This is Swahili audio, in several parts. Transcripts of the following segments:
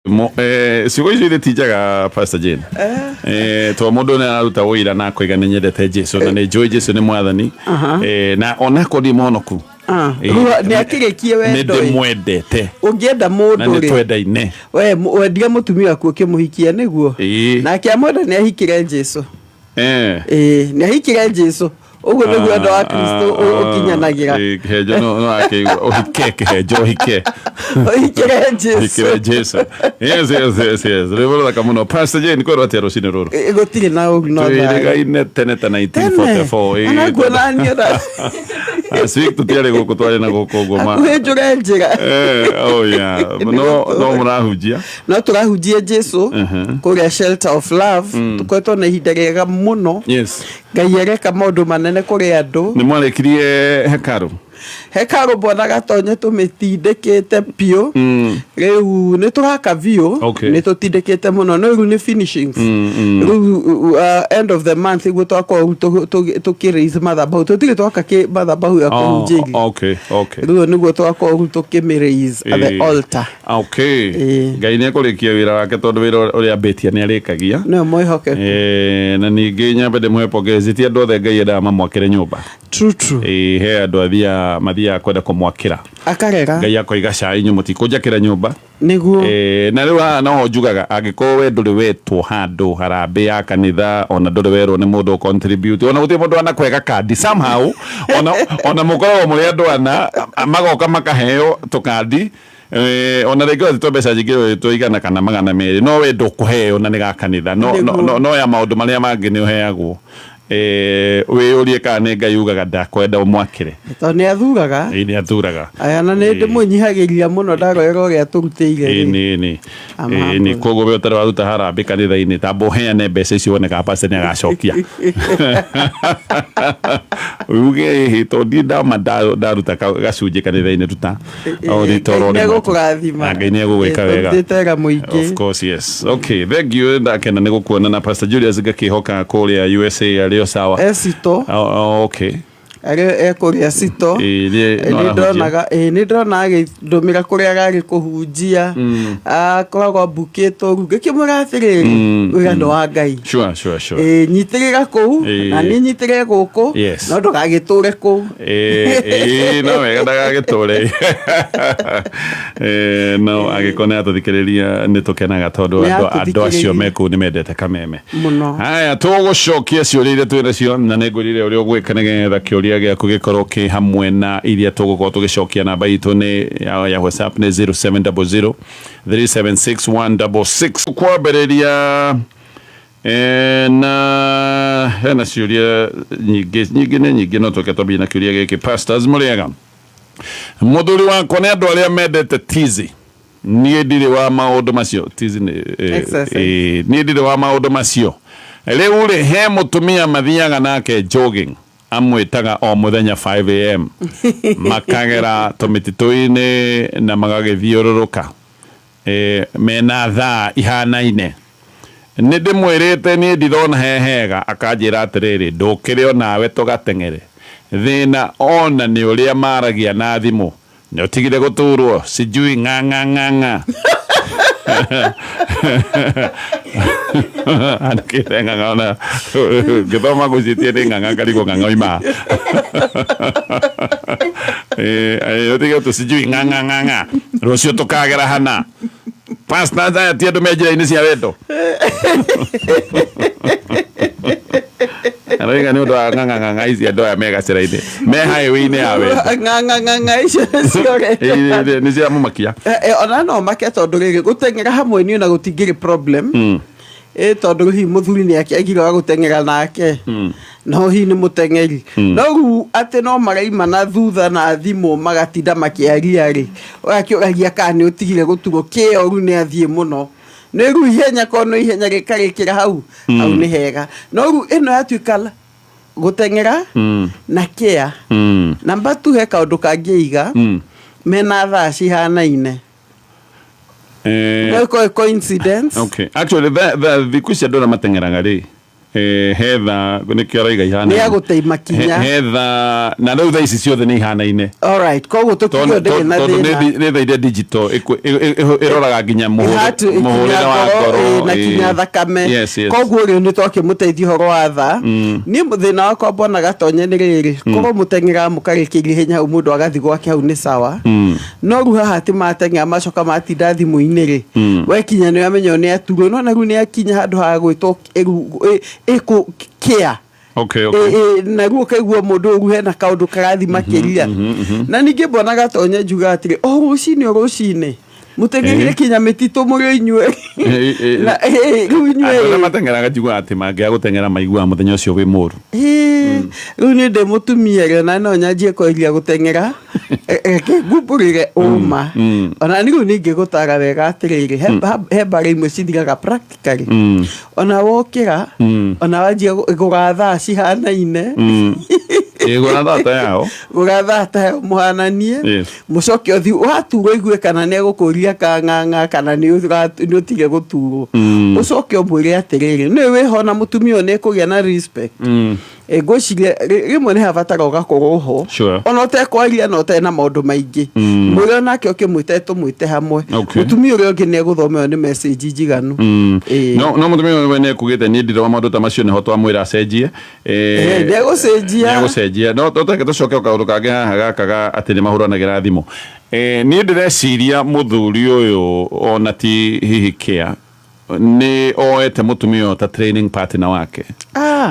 Sigo icio itijaga Pastor Jane. To mundu na aruta wira na kwiga ni nyendete Jesu na ni joy Jesu ni mwathani. Na ona ko di monoku. Ni akirekie wendo. Ni mwendete. Ungienda mundu ri. Ni twendaine. Wendia mutumia waku kimuhikia niguo. Na akiamwenda ni ahikire Jesu. Ni ahikire Jesu. Ugo niguo ndo wa Kristo ukinyanagira. Hejo no ake ohike hejo ohike. Ohikire Jesu. Ohikire Jesu. Yes. Revolo kama no Pastor Jane ko rotero sine roro. Gotire na ogno. Ega ine teneta 1944. Ana gwananya da. Asik tu tiare go kutwale na go goma. Hejo genjira. Oh yeah. No murahujia. No turahujia Jesu. Ko shelter of love. Tukweto na hiderega muno. Yes. Gayereka maundu manene kuri andu ni mwalekirie hekaru bona gatonye tumitindikite pio riu ni turaka vio ni tutindikite muno no riu ni finishings riu end of the month iguo twakwa tukiraise mathabahu tutire twaka ki mathabahu ya kunjiri riu niguo twakwa tukimiraise at the altar Ngai ni akurikia wira wake tondu wira uria betia ni arikagia no moihoke na ningi nyambe ndimwepogezeti andu othe Ngai enda mamwakire nyumba true he andu mathia kwenda kumwakira akarega Ngai akoiga cai nyumuti kunjakira nyumba niguo na riu no njugaga angiko we nduri wetwo handu harambe ya kanitha ona nduri werwo ni mundu contribute ona guti mundu anakwega kandi somehow ona mukoro muri andu ana magoka makaheo tukandi ona rego tobesa jigiro toigana kana magana meri no we ndukuheo na ni gakanitha no ya maundu maria mangi ni uheagwo we urie kana Ngai ugaga ndakwenda umwakire to ni athuraga ni athuraga aya na ni ndimunyihagiria muno ndaroero gya turutire ni kogo we utara waruta harambe kanitha-ini tambo heane mbeca icio woneka pastor ni agacokia uge hito ndama ndaruta gacunje kanitha-ini tuta ni toro ni gukurathima Ngai ni gugwika wega nditega muingi of course yes okay thank you ndakena ni gukuona na Pastor Julius Gakihoka kuria USA alio sawa esito okay kuria sito ni ndona githumira kuria gari kuhunjia akoragwo mbukitwo ngikimura atiriri uria ndo wa Ngai sure nyitirira ku na ni nyitire guku no ndugagiture ku no wega ndagagiture no agikone atuthikiriria ni tukenaga tondu andu acio meku ni mendete kameme haya tugucokia ciuria iria twina cio na ningurire uria ugwika nigetha kiuria giaku gikorwo ki hamwe na iria tugukorwo tugicokia namba itu ni ya WhatsApp ni 0700 376 kwambiriria na ciuria nyingi no tuke na kiuria giki pastors muriega muthuri wakwa ni andu aria mendete tizi nie ndire wa maundu macio tizi nie ndire wa maundu macio riu ri he mutumia mathiaga nake jogging amwitaga o muthenya 5 am makagera tumitituini na magagithiururuka mena thaa ihanaine ni ndimwirite ni ndithona hehega akanjira atiriri ndukire onawe tugatengere thina ona ni uria maragia na thimu ni utigire guturwo sijui nganga anakitenga ngana githoma gucitie ni nganga ngarigo nganga ima utigire tu sijui nganga rucio tukagera hana pastor za tia ndumejira ini cia wendo arega ni ndo nganga ici ndo ya mega ceraine me highway ni yawe nganga icio ciore ni cia mumakia ona no maketo ndugire gutengera hamwe ni na gutingire problem tondu hi muthuri ni akigira gutengera nake no hi ni mutengeri no ate no maraima na thutha na thimu magatinda makiaria ri akioragia kani utigire gutugo kio ru ni athie muno ne ru ihenya kono ihenya gikarikira hau ni hega no ru ino yatuikala gutengera na kia namba 2 he kaundu kangiiga mena thaa cihanaine coincidence okay actually the kucia ndona matengeraga ri hetha nä kä araiga ihana nä ya gå teima kinya hetha na rä u thaa ici ciothe nä ihana-inä koguo tå kigo ndä na tondå nä tha iria digital ä roraga nginya må hå rä ra wa ngoro na kinya thakame koguo rä u nä twakä må teithia horo wa tha niä thä na wakwa mbona gatonye nä rä rä korwo må teng'era må karä kä irie henya hau må ndå agathi gwake hau nä sawa no rä u haha atä mateng'era macoka matinda thimå-inä rä wekinya nä amenya nä aturwo no na rä u nä akinya handå ha gwä two kia na guo kaigua mundu ugu hena kaundu karathi makiria na ningi mbona gatonye njuga atiri rucini mutengerire kinya mititu muri inywe na riu inywe matengeraga njuga ati mangia gutengera maigua muthenya ucio wi muru riu ni ndi mutumia ri na no nyanjie kwiria gutengera ngumburire uma ona ni riu ningi gutara wega atiriri he mbara imwe cithiraga practically ona wokira ona wanjia gugatha cihanaine gugathata yao muhananie mucoke othi waturwo igue kana nä egåkåria kang'ang'a kana nä å tige gå turwo ucoke å mwä re atä rä rä nä wä ho na må tumia å nä kå gä a na ngwiciria rĩmwe nĩ habatara ũgakorwo ho ona ũtekwaria na ũtarĩ na maũndũ maingĩ mwĩre onake ũkĩmwĩte tũmwĩte hamwe mũtumia ũrĩa ũngĩ nĩ egũthomeo nĩ message njiganu no mũtumia ũyũ nĩ ekugĩte nĩ ndĩrona maũndũ ta macio nĩho twamwĩra acenjie nĩegũcenjia no tũtake tũcoke kaũndũ kangĩ haha gakaga atĩ nĩ mahũranagĩra thimũ niĩ ndĩreciria mũthuri ũyũ ona ti hihi kĩa ni oete mutumia ta training partner wake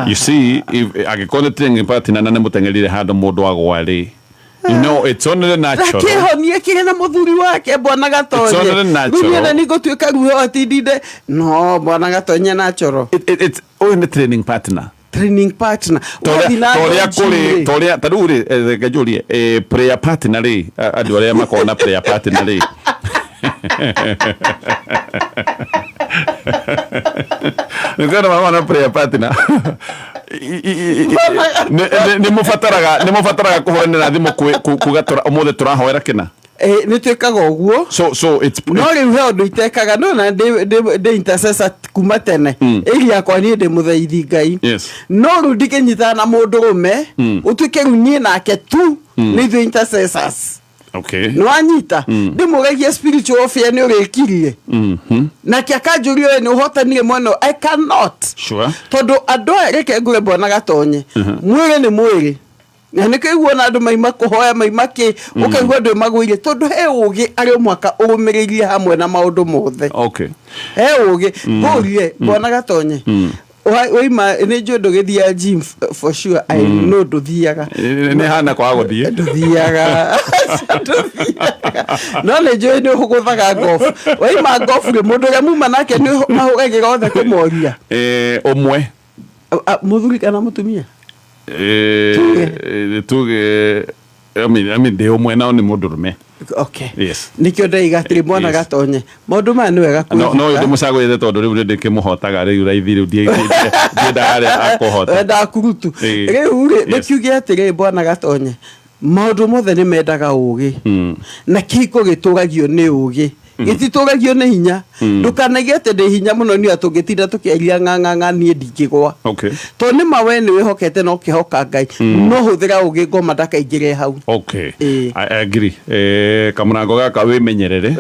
you see agikone training partner na ne mutengerire handu mundu agwari you know it's only natural kihonie kire na muthuri wake bwana gatonye it's only natural ni ni gutwika ruo atindinde no bwana gatonye natural it's only training partner toria taruri gajurie prayer partner ri andu aria makona prayer partner ri Nĩkona mama na prayer partner nĩ mũbataraga kũhũranĩra thimũ kuga ũmũthĩ tũrahoera kĩna nĩ twĩkaga ũguo no rĩu he ũndũ itekaga no na ndĩ intercessor kuma tene ĩri yakwa niĩ ndĩ mũtheithi Ngai no rĩu ndikĩnyitana na mũndũrũme ũtuĩke rĩu niĩ nake tu nĩ ithuĩ intercessors no anyita ndimugegie spiritual warfare ni urikirie na kiakanjurio ni uhotanire mweno I cannot todo ando reke ngure bona gatonye mwire ni mwire na nikaigua na andu maima kuhoya maima ki ukaigua ndu magwire todo he ugi ari mwaka urumiririe hamwe na maundu mothe he ugi borie bona gatonye oima ni jodo githia gym for sure I know nduthiaga ni hana kwa guthie nduthiaga no ni joy ni huguthaga golf oima golf ri mundu ria muma nake ni mahugagira othe kumoria umwe muthuri kana mutumia tuge I mean de umwe nao ni mundurume nikio ndaigatiri mwana gatonye maundu maya ni wega no ndi mucagwite tondu riu ndikimuhotaga riu raithi riu ndiendaga akuhota enda kurutu riu nikiuge atiri mwana gatonye maundu mothe ni mendaga ugi na kiko gitugagio ni ugi gititugagio ni hinya ndukanagie ati ndi hinya muno ni atugitinda tukiaria ng'ang'a nie ndingigwa to ni mawe ni wihokete no kihoka Ngai no huthira ugi ngoma ndakaingire hau I agree kamurango gaka wimenyerere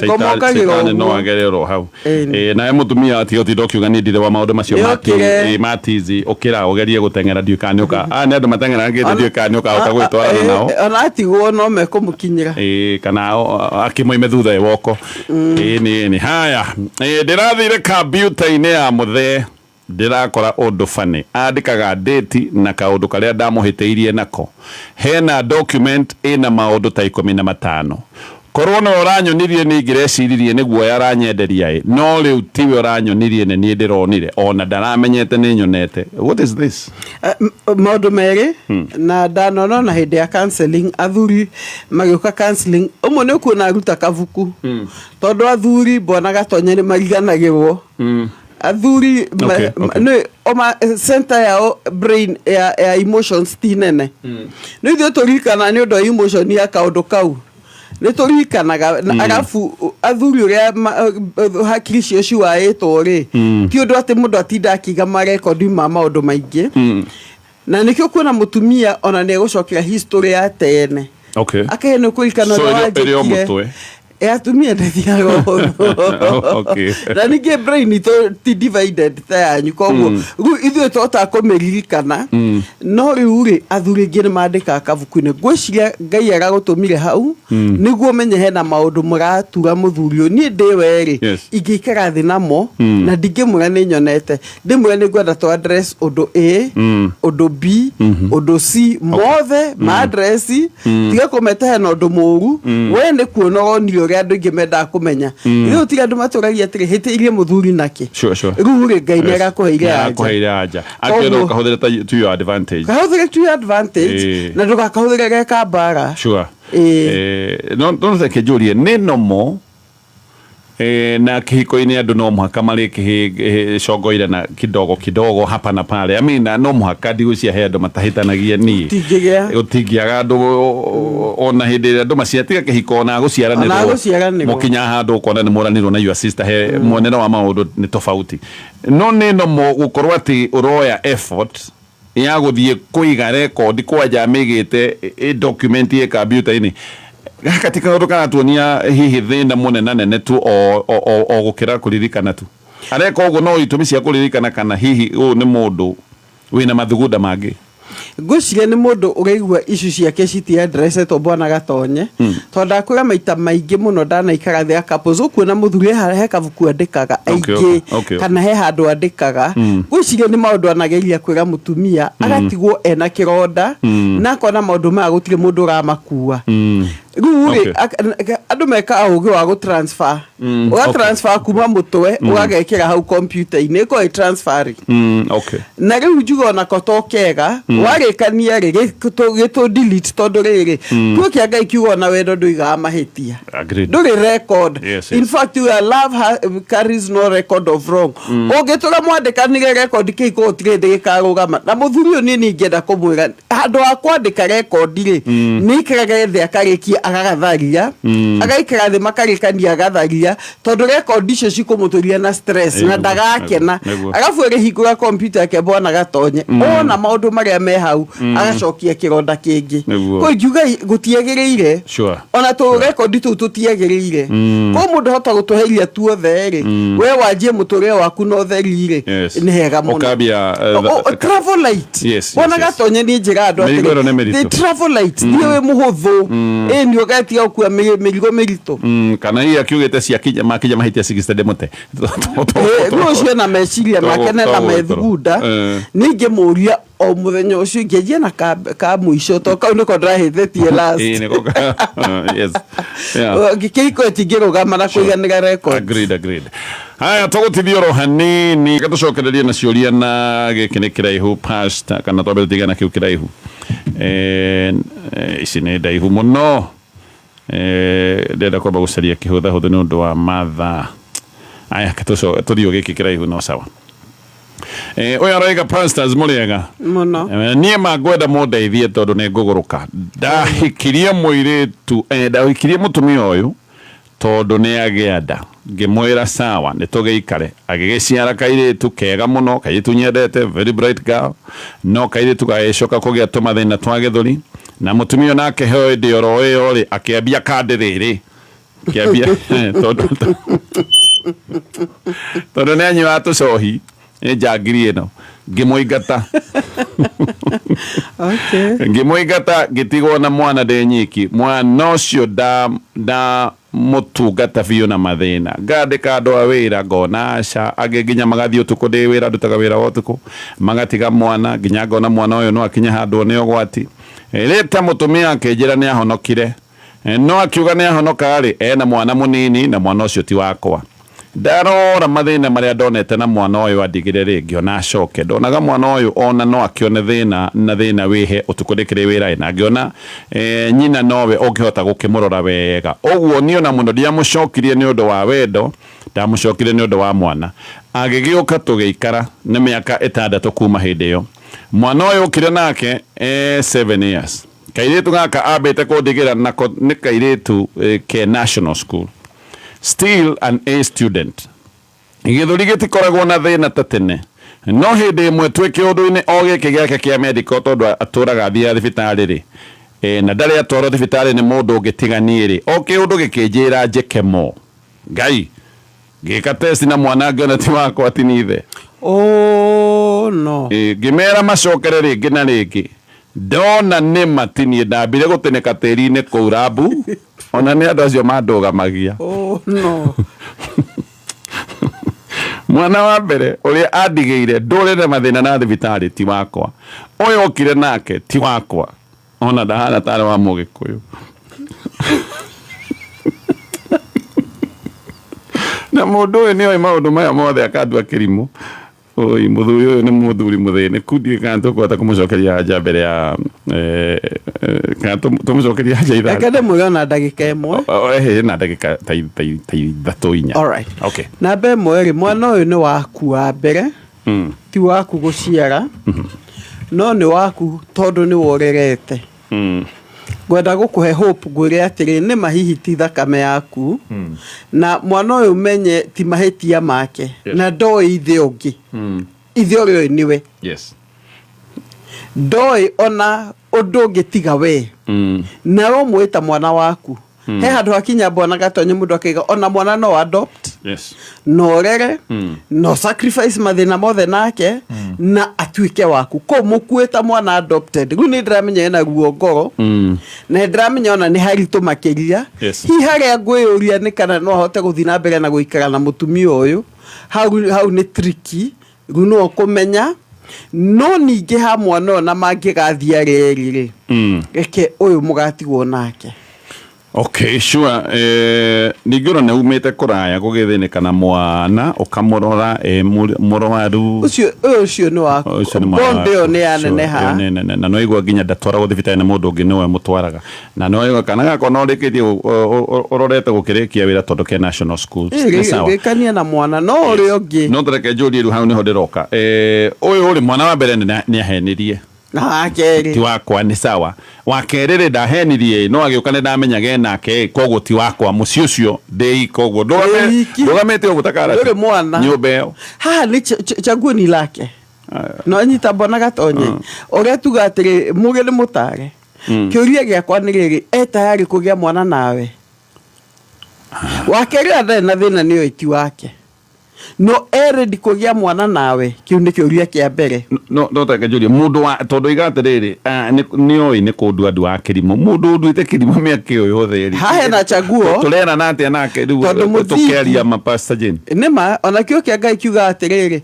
ngoma kagira no agerero hau na mutumia ati otindo kiuga ni ndire wa maundu macio matizi ukira ugerie gutengera ndiukanyuka ni andu matengera ngite ndiukanyuka hota gwitwarana nao ona atigwo no mekumukinyira kana akimoime thutha woko ni haya ndirathire kambiuta-inĩ ya mũthee ndirakora ũndũ bani andĩkaga date na kaũndũ karĩa ndamuhĩtĩirie nako hena document ĩna maũndũ ta 15 korwo no ũranyonirie nĩ ngĩrecirie nĩguo yaranyenderia no rĩu tiwe ũranyonirie nĩ niĩ ndĩronire ona ndaramenyete nĩ nyonete what is this maũndũ merĩ na ndanona na hĩndĩ ya counseling athuri magĩũka counseling ũmwe nĩ kuona aruta kabuku tondũ athuri mbona gatonye nĩ mariganagĩrwo athuri oma center yao brain ya emotions ti nene nĩ ithuĩ tũririkana nĩ ũndũ wa emotion ya kaũndũ kau niturikanaga arafu athuri uria hakiri cio ciwaitwo ri ti undu ati mundu atinda akiga marekodi ma maundu maingi na nikio kuona mutumia ona ne gucokera history ya tene akene kurikana wa atumia ndethiaga okay na ninge brain ti divided yanyu koguo ithuĩ tota kũmĩririkana no rĩu rĩ athuri ngĩ nĩmandĩka kabuku-inĩ ngwĩciria Ngai agagũtũmire hau nĩguo menye hena maũndũ mũratura mũthuri ũyũ niĩ ndĩ werĩ ingĩikara thĩ namo na ndingĩmwĩra nĩnyonete ndĩmwĩre nĩngwenda tũ address ũndũ A ũndũ B ũndũ C mothe ma address tiga kũmeta hena ũndũ mũru we nĩ kuona onire ũrĩa andũ ingĩ mendaga kũmenya rĩu tiga andũ matũragia atĩrĩ hĩtĩirie mũthuri nake rĩu rĩ Ngai nĩagakũheire anja akĩenda kahũthĩre to your advantage na ndũgakahũthĩre geka mbara no theke njũrie nĩ nomo na kihiko-inĩ andũ no mũhaka marĩ kĩcongoire na kidogo hapa na pale amina no mũhaka ndigũciahe andũ matahĩtanagia niĩ gũtingĩaga andũ ona hĩndĩ ĩrĩa andũ maciatiga kĩhiko ona gũciaranĩrwo mũkinya handũ ũkona nĩ mũranĩrwo na your sister he mwonere wa maũndũ nĩ tofauti no nĩ nomo gũkorwo atĩ ũroya effort ya gũthiĩ kũiga record kwanja mĩgĩte document ye computer-inĩ katika ũndũ kana tuonia hihi thĩna mũnene tu o gũkĩra kũririkana tu areka ũguo no itũmi cia kũririkana kana hihi ũyũ nĩ mũndũ wĩna mathugunda mangĩ ngwĩciria nĩ mũndũ ũraigua issue ciake citi addressetwo Bwana Gatonye tondũ ndakwĩra maita maingĩ mũno ndanaikara thĩ couples ũkuona mũthuri he kabuku andĩkaga aingĩ kana he handũ andĩkaga ngwĩciria nĩ maũndũ anageria kwĩra mũtumia agatigwo ena kĩronda na akona maũndũ maya gũtirĩ mũndũ ũramakua rĩu andũ meka ũgĩ wa gũtransfer ũgatransfer kuma mũtwe ũgagekĩra hau computer-inĩ ĩko transfer na rĩu njuga ona koto kega warĩkania rĩ gĩtũ delete tondũ rĩrĩ kuo kĩa Ngai kiugo na wendo ndũigaga mahĩtia ndũrĩ record in fact your love carries no record of wrong ũngĩtũra mwandĩkanire record kĩiko ũtirĩ ndĩgĩkarũgama na mũthuri ũyũ niĩ ningĩenda kũmwĩra handũ wa kwandĩka record rĩ nĩikaraga thĩ akarĩkia agagatharia agaikara thĩ makarĩkania agatharia tondũ record icio cikũmũtũria na stress na ndagakena arabu agĩhingũra computer yake Bwana Gatonye ona maũndũ marĩa me hau agacokia kĩronda kĩngĩ kwa njuga gũtiagĩrĩire ona tũ record tũu tũtiagĩrĩire kwa mũndũ hota gũtũheria tu othe rĩ we wanjie mũtũrĩre waku no theri rĩ nĩ hega mũno travel light Bwana Gatonye nĩ njĩra andũ atĩ travel light nĩ we mũhũthũ nĩ ũgatiga gũkua mĩrigo mĩritũ kana hihi akiugĩte ciakija mahĩtia 60 demote ũcio na meciria make na methugunda ningĩ mũria o mũthenya ũcio ingĩanjia na ka mũico to kau nĩko ndĩrahĩthĩtie last kĩhiko gĩtingĩrũgama na kũiganĩra record agreed haya tũgũtithio ro hanini gatucokererie na ciũria na gĩkĩ nĩ kĩraihu pastor kana twambe tigana kĩu kĩraihu ici nĩ ndaihu mũno ndenda kwamba gũcaria kĩhũthahũthũ nĩ ũndũ wa mathaa aya tũthiũ gĩkĩ kĩraihu no sawa ũyũ aroiga pastors mũrĩega mũno niĩ mangwenda mũndeithie tondũ nĩ ngũgũrũka ndahikirie mũirĩtu ndahikirie mũtumia ũyũ tondũ nĩ agĩa nda ngĩmwĩra sawa nĩ tũgĩikare agĩgĩciara kairĩtu kega mũno kairĩtu nyendete very bright girl no kairĩtu gagĩcoka kũgĩa tũmathĩna twa gĩthũri na mũtumia nake hĩndĩ oro ĩyo rĩ akĩambia kandĩ rĩrĩ akĩambia tondũ nĩ anyuaga tũcohi nĩ njangiri ĩno ngĩmũingata ngĩmũingata ngĩtigwo na mwana ndĩ nyiki mwana ũcio mũtungata biũ na mathĩna ngandĩka andũ a wĩra ngona aca angĩ nginya magathiĩ ũtukũ ndĩ wĩra ndutaga wĩra wa ũtukũ magatiga mwana nginya ngona mwana ũyũ no akinya handũ nĩ ũgwati rĩta mũtumia akĩnjĩra nĩ ahonokire no akiuga nĩ ahonoka rĩ ena mwana mũnini na mwana ũcio ti wakwa ndarora mathĩna marĩa ndonete na mwana ũyũ andigire rĩ ngĩona acoke ndonaga mwana ũyũ ona no akĩone thĩna na thĩna wĩhe ũtukũ ndĩkĩrĩ wĩra na ngĩona nyina nowe ũngĩhota gũkĩmũrora wega ũguo niĩ ona mũno ndiamũcokirie nĩ ũndũ wa wendo ndamũcokire nĩ ũndũ wa mwana agĩgĩũka tũgĩikara nĩ mĩaka 6 kuma hĩndĩ ĩyo mwana ũyũ ũkire nake 7 years kairitu gaka ambite kundigira nako ni kairitu ke national school, still an A student. Githuri gitikoragwo na thina ta tene, no hindi imwe twike undu-ini o giki giake kia medical tondu aturaga thia thibitari ri na ndari atwarwo thibitari ni mundu ungitigani ri o kiundu gikinjira njike mo ngai gika test na mwana ngona ti wakwa ti nithe no ngimera macokere ringi na ringi ndona nĩ matinie ndambire gũtĩnĩka tĩri-inĩ kũu Rabu ona nĩ andũ acio mandũgamagia no mwana wa mbere ũrĩa andigĩire ndũrĩre mathĩna na thibitarĩ ti wakwa, ũyũ okire nake ti wakwa, ona ndahana tarĩ wa Mũgĩkũyũ na mũndũ ũyũ nĩoĩ maũndũ maya mothe akandua kĩrimũ. Oi muthuri uyu ni muthuri muthene kudi kanto kwata kumucokeria haja mbere ya kanto tumucokeria haja itha akade mugana ndagika imwe na ndagika ta 3-4. All right, okay. Na be mweri mwana uyu ni waku wa mbere ti waku guciara no ni waku tondu ni worerete gwenda gukuhe hope gwire atiri ni mahihi ti thakame yaku na mwana uyu menye ti mahitia make na ndoi ithe ungi ithe uyu niwe ndoi ona undu ngitiga we na ro mwita mwana waku he handu hakinya bona gatonye mundu akiga ona mwana no adopt no rere no sacrifice mathina mothe nake na atuike waku ko mukuita mwana adopted riu ni ndramenya ena ruo ngoro na ndramenya ona ni haritu makiria hi haria ngwiyuria ni kana no ahote guthina mbere na guikara na mutumia uyu hau ni tricky riu no kumenya no ningi ha mwana na mangigathia reri ri reke uyu mugatigwo nake. Okay, sure. Nigoro na umete kuraya gugithinika na mwana ukamurora murwaru ucio ni wako bonde ne aneneha na no igwa ginya ndatwara guthibitari na mundu ungi niwe mutwaraga na no igwa kana gako no rikitie urorete gukirikia wira tondu ke national schools ni sawa gikania na mwana no uri ungi no ndreke njuri ru hau niho ndiroka uyu uri mwana wa mbere ni ahenirie na akeri ti wakwa ni sawa wakerere ndahenirie no agiukane ndamenyage nake koguo ti wakwa muci ucio ndei koguo ndogamete ugutakara uri mwana nyumba iyo ha ni chaguo ni lake no anyita bona gatonye uria tuga atiri muge ni mutare kiuria giakwa ni riri tayari kugia mwana nawe wakerera na thina ni oiti wake no ready kugia mwana nawe kiu ni kiuria kia mbere no taka julia mundu wa tondu igatiriri ni oi ni kundu andu a kirimo mundu nduite kirimo miake uyu othe ri ha na chaguo tulera nate nake riu tukeria mapasta jeni nima ona kio kia ngai kiuga atiriri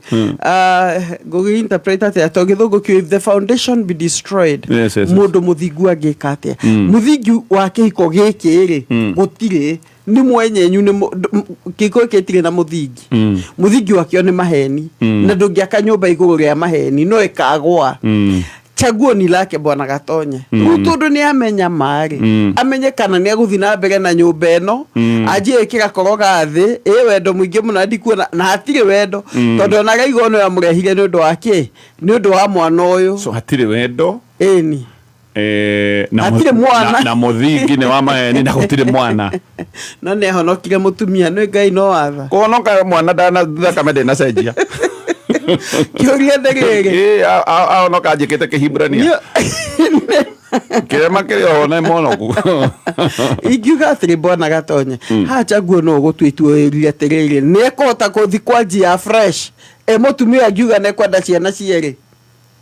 gugi interpret ati atogithungu kiu if the foundation be destroyed mundu muthingu angika atia muthingu wa kihiko giki ri gutire ni mwenyenyu ni kiko ketire na muthingi muthingi wakio ni maheni na ndungiaka nyumba iguru ria maheni no ikagwa chaguo ni lake bwana gatonye utundu ni amenya mari amenye kana ni aguthina mbere na nyumba eno ajie kira koroga thi wendo mwingi muno ndikuona na hatire wendo tondu na gaigo no yamurehire ni undu wake ni undu wa mwana uyu so hatire wendo eni na muthingi ni wa maheni na gutire mwana no ne honokire mutumia no ngai no watha konoka mwana dana thakame ndina cenjia kiuria ndegege no kanjikite Kihibrania kirema kiri ona monoku ingiuga atiri bona gatonye ha chaguo no gutwituiria atiriri ne kota kuthi kwa njia fresh mutumia angiuga ne kwenda ciana cieri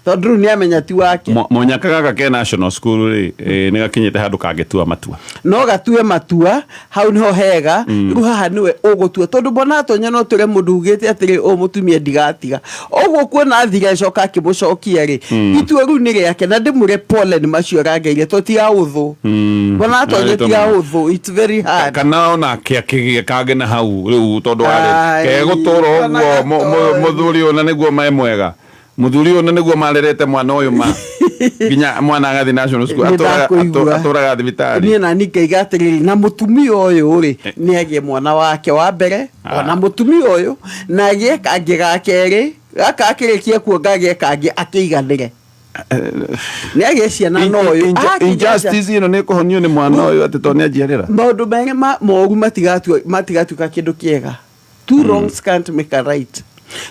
tondu ni amenya ti wake monyaka gaka ke national school ri ni gakinyite handu kangetua matua no gatue matua hau niho hega riu haha niwe ugutua tondu bona tonye no ture mundu ugite atiri o mutumia ndigatiga oguo kuona thire coka kimucokia ri itue riu ni riake na ndimure pole ni macio rangeire totiga uthu bona tonye tiga uthu it's very hard kana ona kiakigie kange na hau riu tondu ari ke guturo uguo muthuri ona niguo mai mwega muthuri ona niguo marerete mwana uyu ma ginya mwana agathi national school aturaga thibitari ni na nikaiga atiriri na mutumia uyu ri ni agie mwana wake wa mbere ona mutumia uyu na agie kange gakeri gaka akirikie kuonga agie kange akiiganire nä agä ciana noyo injustice ino nä kå honio nä mwana å yå atä to nä anjiarä ra maå ndå merä moru matigatuä ka kä ndå kä ega two wrongs can't make a right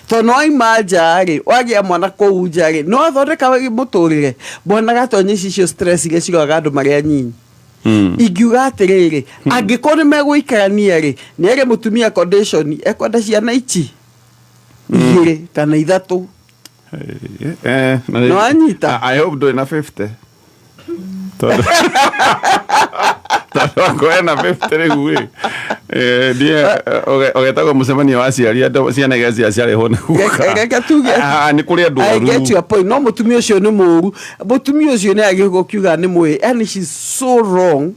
to no ima nja-rä wagä a mwana kåu nja-rä no athondeka må tå rä re mbonaga tonye cicio stress iria ciroaga andå marä a nyinyi ingiuga atä rä rä angä korwo nä megå ikarania-rä nä ere må tumia condition ekwenda ciana ici igä rä kana ithatå no anyita I hope ndå na 50 tondå wako ena 50 rä u å getagwo må cemanio wa ciari ciana iria ciaciarä ho nä kå rä andå no må tumia å cio nä må ru må tumia å cio nä agä gå kiuga nä mwä yani so wrong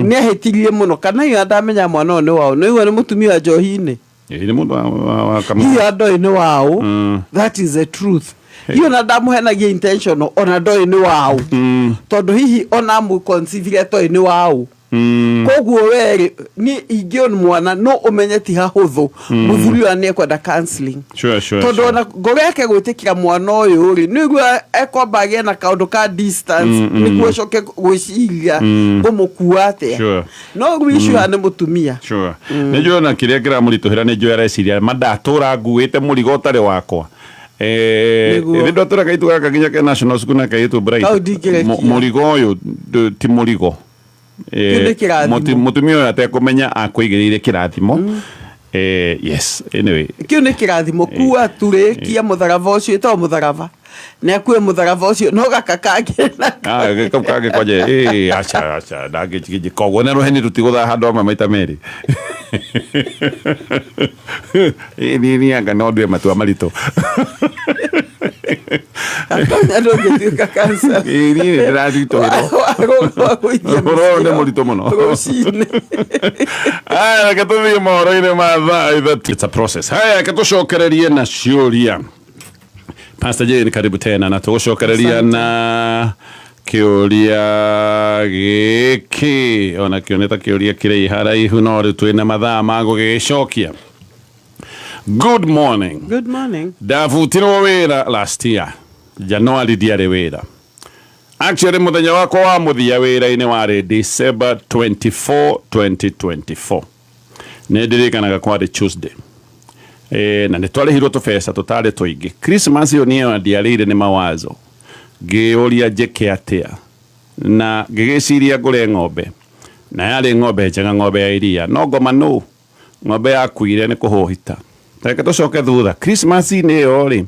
nä ahä tirie må no kana io ndamenya mwana å nä wao no iwe nä må tumia wa njohi-inä nä må ndå hiyo andå nä wao that is the truth hiyo na ndamu henagia intentional ona ndoi ni wao tondu hihi ona mu conceive toi ni wao koguo weri ni ingion mwana no umenye ti hahuthu muthuri wa ni kwenda counseling tondu ona ngoreke gwitikira mwana uyu ri niguo ekwambagia na kaundu ka distance niguo coke gwiciria ngumukua atia no gwishu ni mutumia ni njui ona kiria ngiramurituhira ni njui areciria mandatura nguite murigo utari wakwa ndo tura kaitu gaka nginya ke national school na kaitu bright murigo uyu ti murigo mutumia uyu atekumenya akwigirire kirathimo yes anyway kiu ni kirathimo kuwa turikia mutharava ucio to mutharava ne akue mutharava ucio no gaka kangä kangä kwaje acha ndangä koguo nä rå rutigå tha handå amwe maita merä ni anga no ndue matua maritå ndä rathitå nä må ritå må no reke tå thiä mohoro-inä ma thaa haya reke tå cokererie na ciåria Pastor Jane, karibu tena na tugucokereria na kiuria giki ona kioneta kiuria kirei haraihu no ri twina mathaa ma gugicokia. Good morning. Good morning. Ndavutirwo wira last year January ndiarĩ wira. Actually muthenya wakwa wa muthia wira-inĩ warĩ December 24 2024 nĩ ndirikanaga kwarĩ Tuesday na nĩ twarĩhirwo tũbeca tũtarĩ tũingĩ. Christmas ĩyo niyo ndiarĩire nĩ mawazo ngĩũria njĩke atĩa na ngĩgĩciria ngũre ng'ombe na yarĩ ng'ombe njega, ng'ombe ya iria, no ngoma no ng'ombe yakuire nĩ kũhũhita. Reke tũcoke thutha. Christmas-inĩ ĩyo rĩ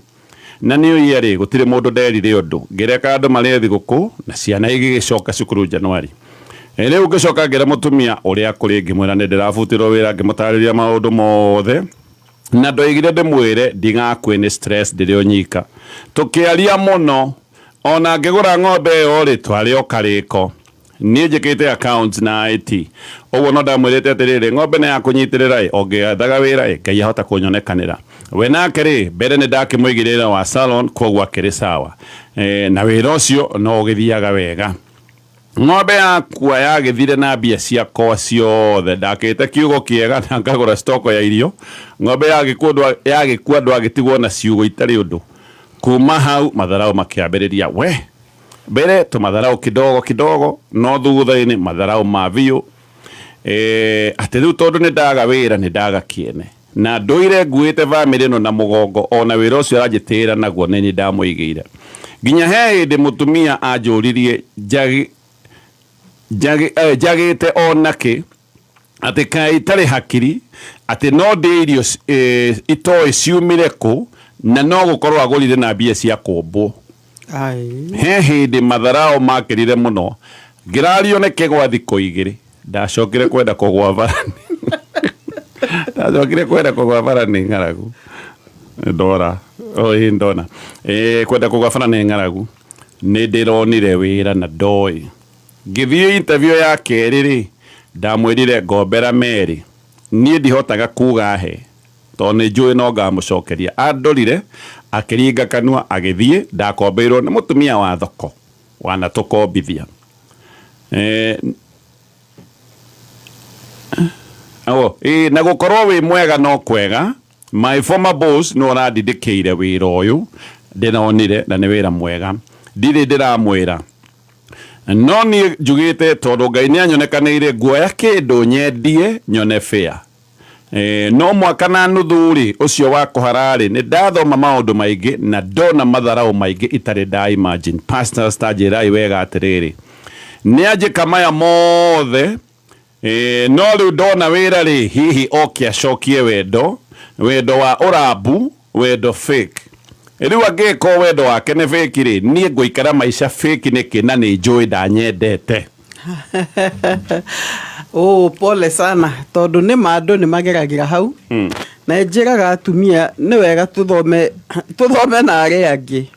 na nĩ ũiya rĩ gũtirĩ mũndũ nderire ũndũ, ngĩreka andũ marĩe thigũkũ na ciana igĩgĩcoka cukuru Januari. Rĩu ngĩcoka ngĩra mũtumia ũrĩa kũrĩ ngĩmwĩra nĩ ndĩrabutirwo wĩra, ngĩmũtarĩria maũndũ mothe na ndoigire ndĩmwĩre ndigakue nĩ stress ndĩrĩ o nyika. Tũkĩaria mũno ona ngĩgũra ng'ombe ĩyo rĩ twarĩ o karĩko. Niĩ njĩkĩte account na IT. Ũguo no ndamwĩrĩte atĩrĩrĩ ng'ombe nĩ yakũnyitĩrĩra ũngĩathaga wĩra Ngai ahota kũnyonekanĩra. We nake rĩ mbere nĩ ndakĩmũigĩrĩra wa salon koguo akĩrĩ sawa. Na wĩra ũcio no ũgĩthiaga wega. Ng'ombe yakua yagĩthire na mbia ciakwa ciothe, ndakĩte kiugo kĩega na ngagũra stoko ya irio. Ng'ombe yagĩkua andũ agĩtigwo na ciugo itarĩ ũndũ. Kuma hau matharau makĩambĩrĩria we mbere tũmatharau kidogo no thutha-inĩ matharau ma biũ. Atĩ rĩu tondũ nĩ ndaga wĩra nĩ ndaga kĩene na ndũire nguĩte bamĩrĩ ĩno na mũgongo, ona wĩra ũcio aranjĩtĩĩra naguo nĩ ndamũigĩire. Nginya he hĩndĩ mũtumia anjũririe njagĩte onakĩ atĩ kaĩ itarĩ hakiri atĩ no ndĩ irio itoĩ ciumire kũ na no gũkorwo agũrire na mbia cia kũmbwo. He hĩndĩ matharau makĩrire mũno, ngĩrario nĩ kĩgwa thikũ igĩrĩ, ndacokire kwenda kũgwa bara nĩ ng'aragu ndora ndona kwenda kũgwa bara nĩ ng'aragu. Nĩ ndĩronire wĩra na ndoĩ. Ngĩthiĩ interview ya kerĩ rĩ ndamwĩrire ngombera merĩ, niĩ ndihotaga kuga he tondũ nĩ njũĩ no ngamũcokeria. Andorire akĩringa kanua agĩthiĩ, ndakombeirwo nĩ mũtumia wa thoko wanatũkombithia. Na gũkorwo wĩ mwega no kwega. My former boss no arandindĩkĩire wĩra ũyũ ndĩronire na nĩ wĩra mwega. ndire ndiramwira no ni njugite tondu Ngai ni anyonekanire nguoya kindu nyendie nyone fair no mwaka na nuthu ri ucio wa kuharari ni ndathoma maundu maingi na ndona matharau maingi itari da imagine pastor stajirai wega atiriri ni ajika maya mothe no riu ndona wira ri hihi okia cokie wendo wa urabu wendo fake riu angiko wendo wake ni fake ri nie nguikara maisha fake niki na ni njui ndanyendete pole sana tondu ni mandu ni mageragira hau na njiraga atumia ni wega tuthome na aria angi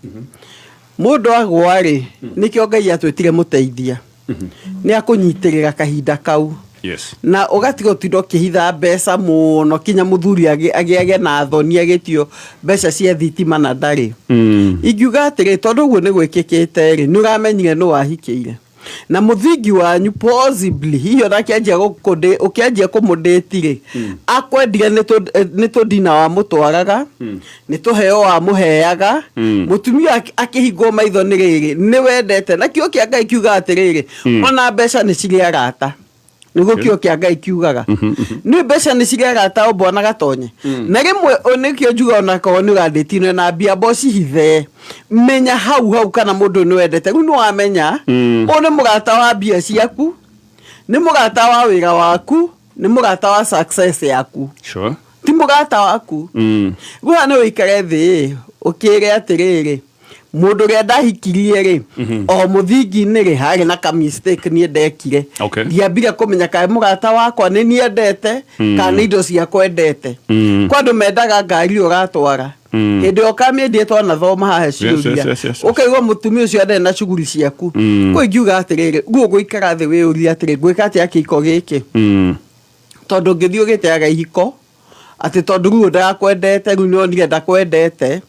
mundu agwa ri nikio Ngai atwitire muteithia ni akunyitirira kahinda kau na ugatiga utindo kihitha mbeca muno kinya muthuri agiage na thoni agitio mbeca cia thitima na ndari ingiuga atiri tondu guo ni gwikikite ri ni uramenyire no wahikiire na muthingi wanyu possibly hiyo nakianjia gukunde ukianjia kumudetire akwendire ni tudina wa mutwaraga ni tuheo wa muheaga mutumia akihingo maitho ni riri ni wendete na kio kia Ngai kiuga atiriri ona mbeca ni ciri arata niguo kio kia Ngai kiugaga ni mbeca ni ciri arata obona gatonye na rimwe onikio njuga ona ko ni ugandetine na bia boci hithe menya hau kana mundu ni wendete riu ni wamenya one mugata wa bia ciaku ni mugata wa wira waku ni mugata wa success yaku sure ti mugata waku gwa ni wikare thi ukire atiriri mundu ria ndahikirie ri o muthingi ni ri hari na ka mistake ni ndekire ndiambire kumenya kae mugata wakwa ni niendete kana indo cia kwendete kwandu mendaga ngari uratwara hindi okamendetwo na thoma haha ciuria ukaigwa mutumia ucio ande na shughuli ciaku ko ingiuga atiriri guo guikara thi we uria atiriri gwika atia kiko giki tondu ngithio giteaga ihiko ati tondu ruo ndakwendete riu no nire ndakwendete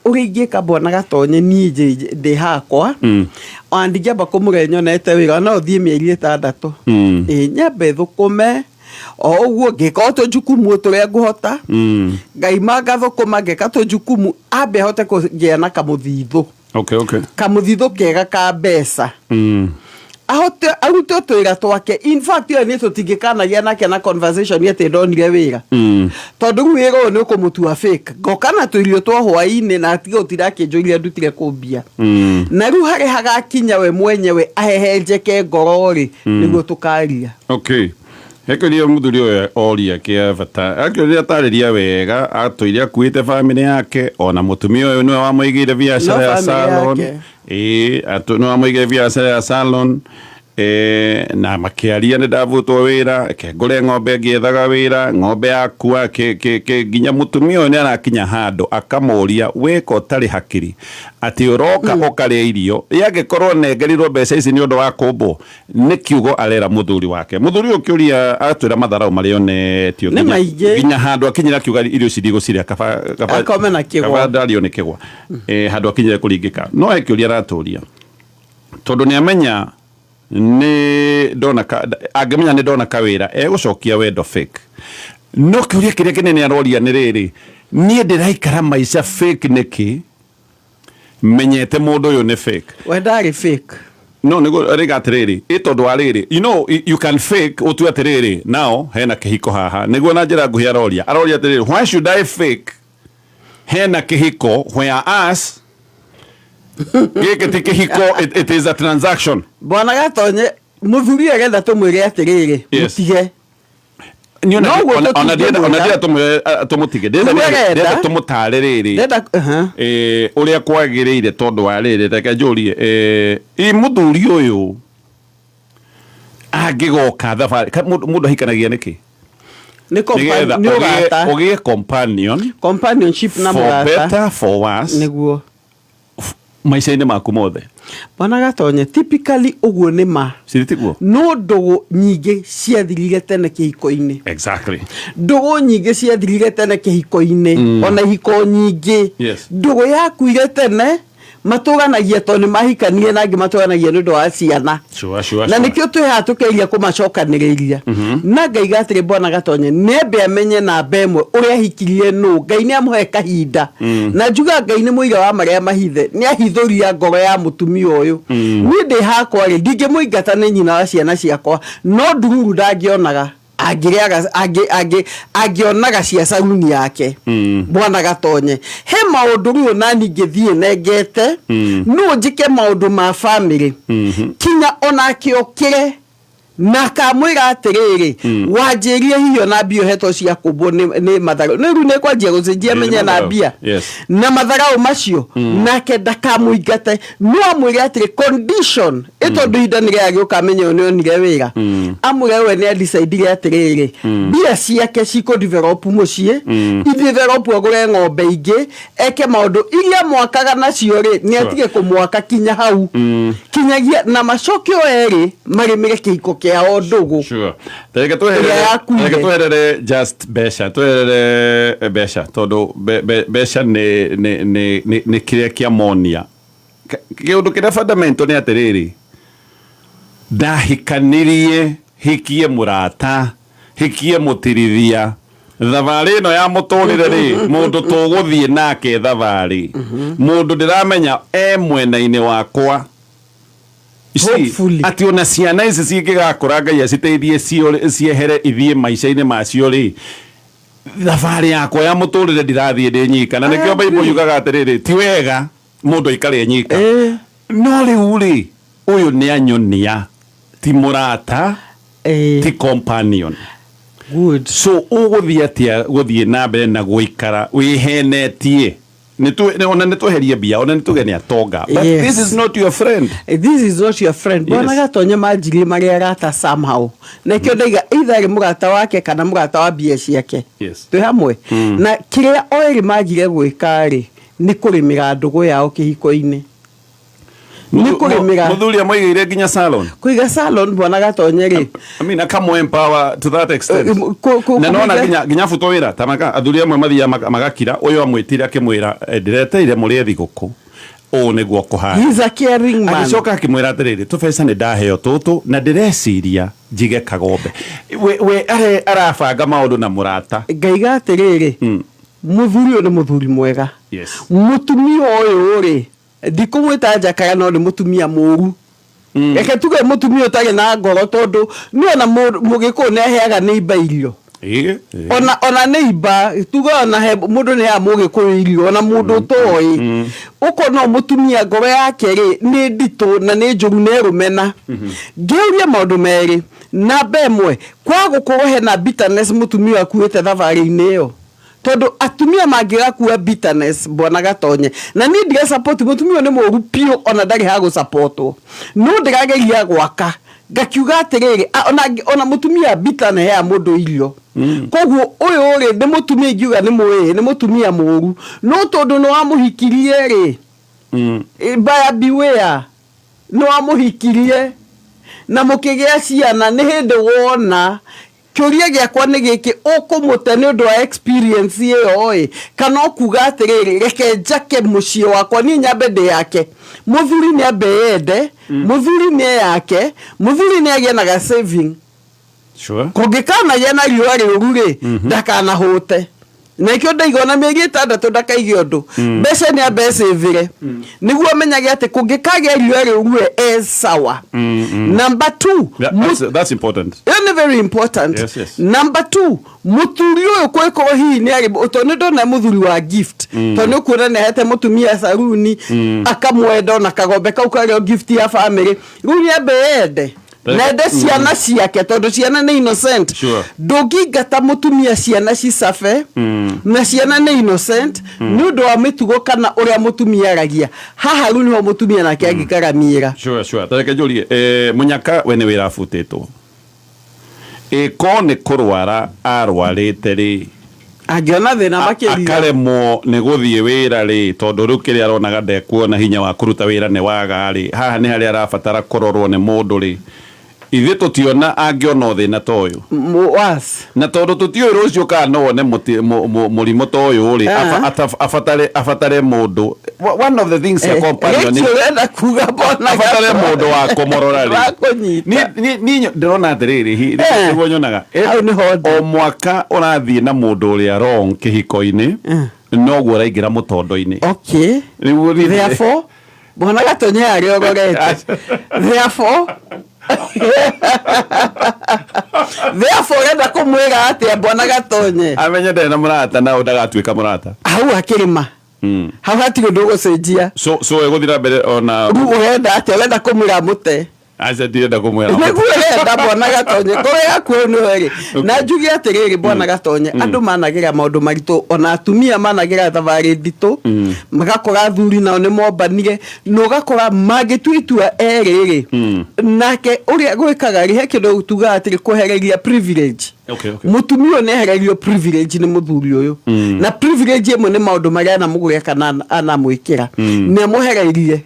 ugingika bona gatonye ni ndi hakwa andingiamba kumurenyonete wira no thie mieri 6 nyambe thukume oguo ngika tujukumu turia nguhota Ngai magathukuma ngika tujukumu ambe hote kugia na kamuthithu kamuthithu kega ka mbeca ahote aruto twira twake in fact yo ni tutingikanagia nake na conversation yete ndonire wira tondu wira ni ukumutua fake ngokana twirio twa hwaini na atiga utirakinjuria ndutire kumbia na riu hari hagakinya we mwenyewe ahehenjeke ngorori niguo tukaria Hekoria muthuri oya oria kia bata akioria tariria wega atoiria kuite family yake ona mutumia oyo niwe wamuigire biashara ya salon no wamuigire biashara ya salon na makiaria ni ndavutwo wira ke ngure ng'ombe ngiethaga wira ng'ombe yakua ke ginya mutumia oyo ni arakinya handu akamuria weka utari hakiri ati uroka ukaria irio yagikorwo nengerirwo mbeca ici ni undu wa kumbo ni kiugo arera muthuri wake muthuri ukiuria atwira matharau mario netio ginya handu akinyira kiuga irio cidigo ciria akome na kigwa dario ni kigwa handu akinyira kuringika no ekiuria raturia tondu ni amenya ni ndona agemenya ni ndona kawira egucokia wendo fake no kiuria kiria kinene aroria ni riri nie ndiraikara maisha fake niki menyete mundu uyu ni fake wendari fake no nego rigatiriri itondu ariri you know you can fake utu atiriri now hena kihiko haha nego na njira nguhi aroria atiriri why should I fake hena kihiko where us kihiko it is a transaction bwana gatonye muthuri agetha tumwire atiriri mutige ona dia tumutige ndenda tumutarerere uria kwagirire tondu warire reke njurie muthuri uyu agigoka thabari mundu hikanagia niki ni ugata ugie companionship na mugata for better for worse niguo maisha-ini maku mothe bana gatonye typically uguo ni ma ciritiguo no ndugu nyingi ciathirire tene kihiko-ini exactly ndugu nyingi ciathirire tene kihiko-ini ona ihiko nyingi ndugu yakuire tene matũganagia to nĩ mahikanie na angĩ matũganagia nĩ ũndũ wa ciana na nĩkĩo twĩhaha tũkĩria kũmacokanĩrĩria na ngaiga atĩrĩ Bwana Gatonye nĩambe amenye namba ĩmwe ũrĩa ahikirie nũ Ngai nĩamũhe kahinda na njuga Ngai nĩ mũiga wa marĩa mahithe nĩahithũria ngoro ya mũtumia ũyũ niĩ ndĩ hakwa rĩ ndingĩmũingata nĩ nyina wa ciana ciakwa no ndururu ndangĩonaga angĩonaga cia saruni yake Bwana Gatonye he maũndũ rĩu nani ngĩthiĩ nengete no njike maũndũ ma family kinya ona kĩokire na kamwĩra atĩrĩrĩ wanjĩrie hiyo na mbio heto cia kũmbwo nĩ matharau nĩ rĩu nĩ kwanjia gũcenjia menye na mbia na matharau macio nake ndakamũingate no amwĩre atĩrĩ condition ĩtondũ ihinda nĩ rĩagĩũka amenye nĩ onire wĩra amwĩre we nĩ decide atĩrĩrĩ mbia ciake cikũ-develop mũciĩ i-develop agũre ng'ombe ingĩ eke maũndũ iria mwakaga nacio rĩ nĩ atige kũmwaka kinya hau kinyagia na macokio erĩ marĩmĩre kĩhiko kĩao ndũgũ reke tweherere just besha tondũ besha nĩ kĩrĩa kĩamonia kĩũndũ kĩrĩa fundamental nĩ atĩrĩrĩ ndahikanirie hikie mũrata hikie mũtirithia thabarĩ ĩno ya mũtũrĩre rĩ mũndũ tũgũthiĩ nake thabarĩ mũndũ ndĩramenya mwena-inĩ wakwa ati ona ciana ici cingĩgakũra Ngai aciteithie ciehere ithiĩ maica-inĩ macio rĩ thabarĩ yakwa ya mũtũrĩre ndirathiĩ ndĩ nyika na nĩkĩo Bible yugaga atĩrĩrĩ ti wega mũndũ aikare nyika no rĩu rĩ ũyũ nĩ anyonia ti mũrata ti companion good so ũgũthiĩ atĩa gũthiĩ na mbere na gũikara wĩhenetie ona nĩtweherie mbia ona nĩtuge nĩ atonga but this is not your friend Bwana Gatonye manjirie marĩa arata somehow nakĩo ndaiga either mũrata wake kana mũrata wa mbia ciake twĩ hamwe na kĩrĩa oerĩ magire gwĩka rĩ nĩ kũrĩmĩra ndũgũ yao kĩhiko-inĩ Muthuria mwaigire nginya salon kuiga salon Bwana Gatonye rĩ I mean come empower to that extent na nona nginya futo wira tamaka athuria amwe mathia magakira uyu amwitire akimwira ndireteire muri thigũkũ o nĩguo kũhana he's a caring man agicoka akimwira atĩrĩrĩ tũbeca nĩ ndaheo tũtũ na ndĩreciria njige kagombe we arabanga maũndũ na mũrata ngaiga atĩrĩrĩ muthuri ũyũ nĩ muthuri mwega mutumia ũyũ rĩ ndikumwita Jakaya no nĩ mutumia mũru reke tuge mutumia ũtarĩ na ngoro tondũ nĩ ona mũgĩkũyũ nĩ aheaga neighbor irio ona neighbor tuge ona mũndũ nĩ aheaga mũgĩkũyũ irio ona mũndũ ũtoĩ ũko no mutumia ngoro yake rĩ nĩ nditũ na nĩ njũru nĩ rũmena ngĩũria maũndũ merĩ namba ĩmwe kwa gũkorwo hena bitterness mutumia akuĩte thabarĩ-inĩ ĩyo todo atumia mangĩgakua bitterness Bwana Gatonye na ni ndire support mutumia nĩ mũru piũ ona ndarĩ ha gũsupportwo no ndĩrageria gwaka ngakiuga atĩrĩrĩ ona mutumia bitterness ya mũndũ irio koguo ũyũ rĩ nĩ mutumia ingiuga nĩ mutumia mũru no tondũ nĩ wamũhikirie rĩ buyer beware nĩ wamũhikirie na mũkĩgĩa ciana nĩ hĩndĩ wona kĩũria gĩakwa nĩ gĩkĩ ũkũmũte nĩ ũndũ wa experience ĩyo kana ũkuga atĩrĩrĩ reke njake mũciĩ wakwa niĩ nyambe ndĩ yake mũthuri nĩ ambe yende mũthuri nĩ yake mũthuri nĩ agĩe na saving kũngĩkanagĩa na riũa rĩũru rĩ ndakanahũte na ikio ndaiga ona mĩeri 6 ndakaige ũndũ mbeca nĩ ambe cĩvĩre nĩguo menyage atĩ kũngĩkagĩa riũa rĩũru sawa number 2 that's important very important number 2 muthuri ũyũ kwĩkorwo hihi nĩ arĩ ũtonĩ ndona muthuri wa gift tondũ nĩ kuona nĩ ahete mutumia saruni akamwenda na kagombe kau karĩ gift ya family rĩu nĩ ambe yende nende ciana ciake tondũ ciana nĩ innocent ndũngĩingata mutumia ciana cicabe na ciana nĩ innocent nĩ ũndũ wa mĩtugo kana ũrĩa mutumia aragia haha rĩu nĩho mutumia nake angĩkaramiĩra tareke njũrie mũnyaka we nĩ wĩra abutĩtwo ko nĩ kũrwara arwarĩte rĩ angĩona thĩna makĩria akaremwo nĩ gũthiĩ wĩra rĩ tondũ rĩu kĩrĩa aronaga ndekuona hinya wa kũruta wĩra nĩ waga rĩ haha nĩ harĩa arabatara kũrorwo nĩ mũndũ rĩ ithe tutiona angiona thina ta uyu na tondu tutioi rucio kana no one murimo ta uyu ri afatare mundu one of the things ya companion ni afatare mundu wa kumorora ri ni ndona atiriri hi nyonaga o mwaka urathie na mundu uri wrong kihiko-ini no guo raingira mutondo-ini. Okay, therefore Bwana Gatonye ariogorete therefore enda kumwira atia Bwana Gatonye amenye ndena murata na ndagatuika murata hau akirima hau hatiri ndugo cenjia so eguthira mbere ona enda atia enda kumwira mute acha ndienda kumwira enda Bwana Gatonye korea kwenu na njugi atiriri Bwana Gatonye andu managira maundu maritu ona atumia managira thavari nditu magakora thuri nao ni mombanire no gakora magituitua eriri nake uria gwikaga ri hekindo gutuga atiri kuhereria privilege. Okay. Mutumio ne hererio privilege ni muthuri uyu na privilege emo ni maundu maria na muguria kana ana mwikira ne muhererie.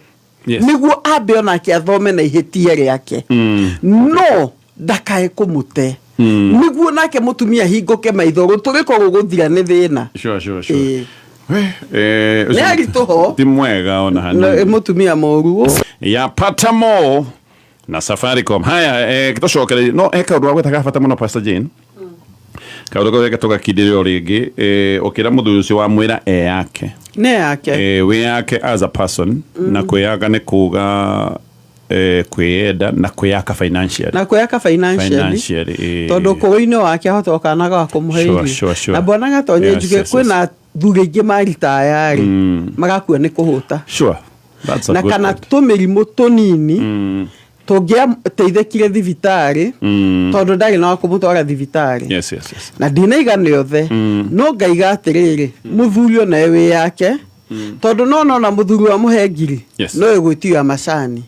Yes. Niguo abe ona kiathome na ihetia riake no ndakae kumute niguo nake mutumia hingoke maitho guturiko guguthira ni thina. Sure. Ne aritoho ti mwega ona hani mutumia moru ya patamo na Safaricom. Haya kitocokere no kaundu wa gwetaga bata muno Pastor Jane kaundu ko gatoka kidire ringi okira muthuri ucio wa mwira yake ne yake we yake as a person na kuyaga ne kuga kwenda na kuyaka financially tondu kuwini wake ahotoka naga kumuheiri na Bwana Gatonye njuge kwina thuri ingi maritayari magakua ni kuhuta na kana tumirimu tunini togia teithekire thibitari tondu ndari na kumutwara thibitari yes na ndinaiga yothe no ngaiga atiriri muthuri ona ewe yake tondu no na muthuri wa muhengiri no egwitio macani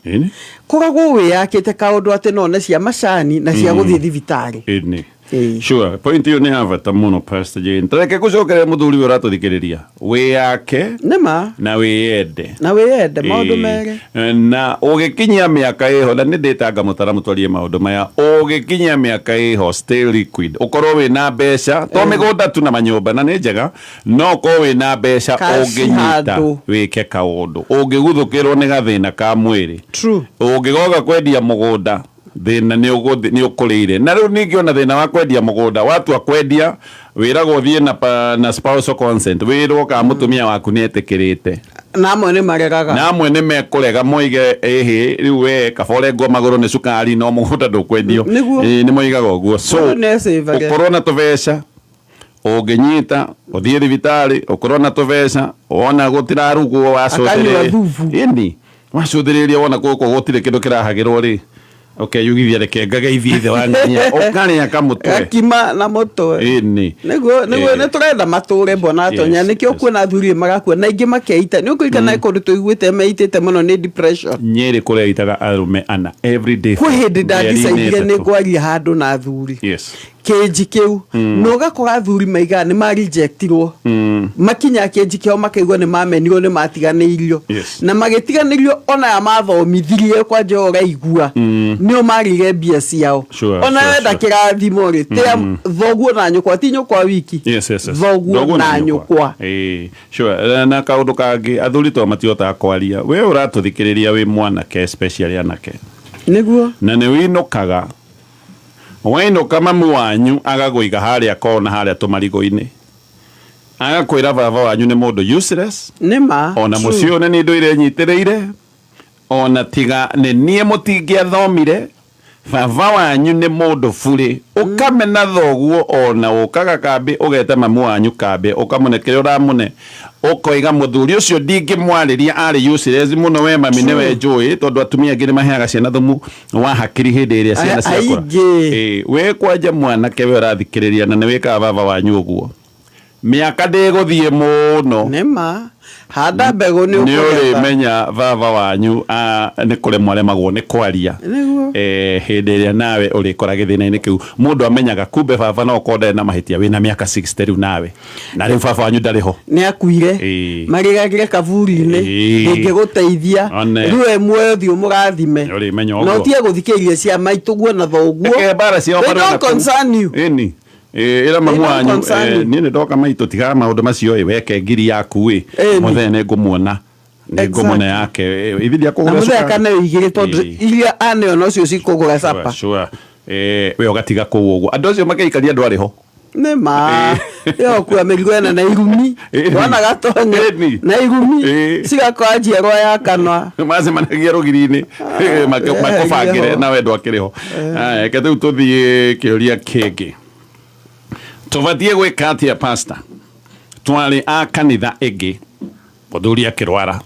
kugagwo we yake te kaundu ati no ne cia macani na cia guthie thibitari sure point you ne havata muno Pastor Jane tareke kucokere muthuri ura tuthikiriria we yake nema na we yende maundu mere na ugikinyia miaka iho na ni ndetanga mutara mutwarie maundu maya ugikinyia miaka iho still liquid ukorwo we na mbeca to migunda tu na manyumba na ni njega no ko we na mbeca unginyita wike kaundu ungiguthukirwo ni gathina ka mwiri ungigoga kwendia mugunda thina ni ukurire na riu ningi ona thina wa kwendia mugunda watu akwendia wirago thie na spousal consent wirwo ka mutumia waku ni etikirite namwe ni maregaga namwe ni mekurega moige riu we kabore ngo maguru ni sukari no mugunda ndukwendio ni moigaga uguo so ukorwo na tubeca unginyita uthie thibitari ukorwo na tubeca ona gutirarugwo wacothereria wacothereria wona guko gutire kindu kirahagirwo ri yugithia reke ngagaithie the wanganya okaria kamutwe akima na mutwe nego ne turenda mature Bwana Gatonye nikio kuona thuri magakua na ingi makeita ni ukurikana ikundu tuiguite meitite muno ni depression nyeri kuria itaga arume ana every day kwa hindi ndagicaire ni ngwaria handu na thuri keji kiu no gakora thuri maiga ni ma rejectirwo makinya keji kio makaigwa ni mamenirwo ni matiganirio na magitiganirio ona ya mathomithirie kwa njora igua nio marige bia ciao ona wenda kirathimo ri te thoguo na nyukwa ti nyukwa wiki thoguo na nyukwa na kaundu kangi athuri to matiota kwaria we uratuthikiriria we mwanake especially anake niguo na ni winukaga wainuka mamu wanyu agagwiga haria kona haria tumarigo-ini agakwira baba wanyu ni mundu useless nima ona mucio ni nduire nyitiriire ona tiga ni nie mutingia thomire baba wanyu ni mundu buri ukamena thoguo ona ukaga kambi ugete mamu wanyu kambi ukamunekere uramune ukoiga muthuri ucio ndingimwariria ari useless muno we mami ni we njui tondu atumia ngiri maheaga ciana thumu wa hakiri hindi iria ciana ciakura we kwanja mwanake we urathikiriria na ni wikaga baba wanyu uguo miaka ndiguthie muno nema handa mbegu ni uri menya baba wanyu ni kuremwo remagwo ni kwaria hindi iria nawe uri kora githina-ini kiu mundu amenyaga kumbe baba no konde na mahitia wina miaka 60 riu nawe na riu baba wanyu ndariho ni akuire marigagire kaburi-ini ingiguteithia riu emwe thiu murathime uri menya no tie guthikiria cia maituguo na thoguo bara cia don't concern you ini ira mamu wanyu ni ndoka maitu tiga maundu macio weke ngiri yaku muthene ngumuona ni ngumona yake ithiria kugura suka na kana igire tondu iria ane ono cio cikugura sapa sure we ogatiga ku uguo andu acio makeikaria andu ariho nema yo kwa merigo na irumi wana gatonye na irumi sigakwa njiarwa ya kanwa maze managia rugiri-ini makobangire na wendo akiriho ke tu tuthie kiuria kingi tubatie gwika atia pastor twari a kanitha ingi muthuri akirwara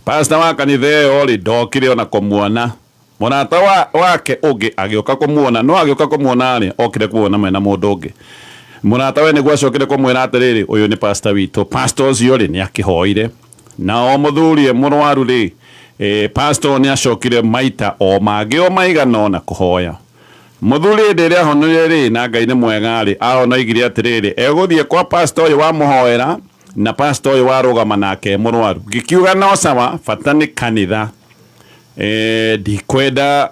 pastor wa kanitha yo ri ndokire ona kumuona munata wake ungi agioka kumuona no agioka kumuona ri okire kuona mwena mundu ungi munata we niguo acokire kumwira atiriri uyu ni pastor witu pastor ucio ri ni akihoire na o muthuri murwaru ri pastor ni acokire maita o mangi o maigana na kuhoya muthuri ndiria honire ri na Ngai ni mwega ri aona igire atiriri eguthie kwa pastor uyu wa muhoera na pastor uyu warugama nake murwaru gikiuga no sawa bata ni kanitha ndikwenda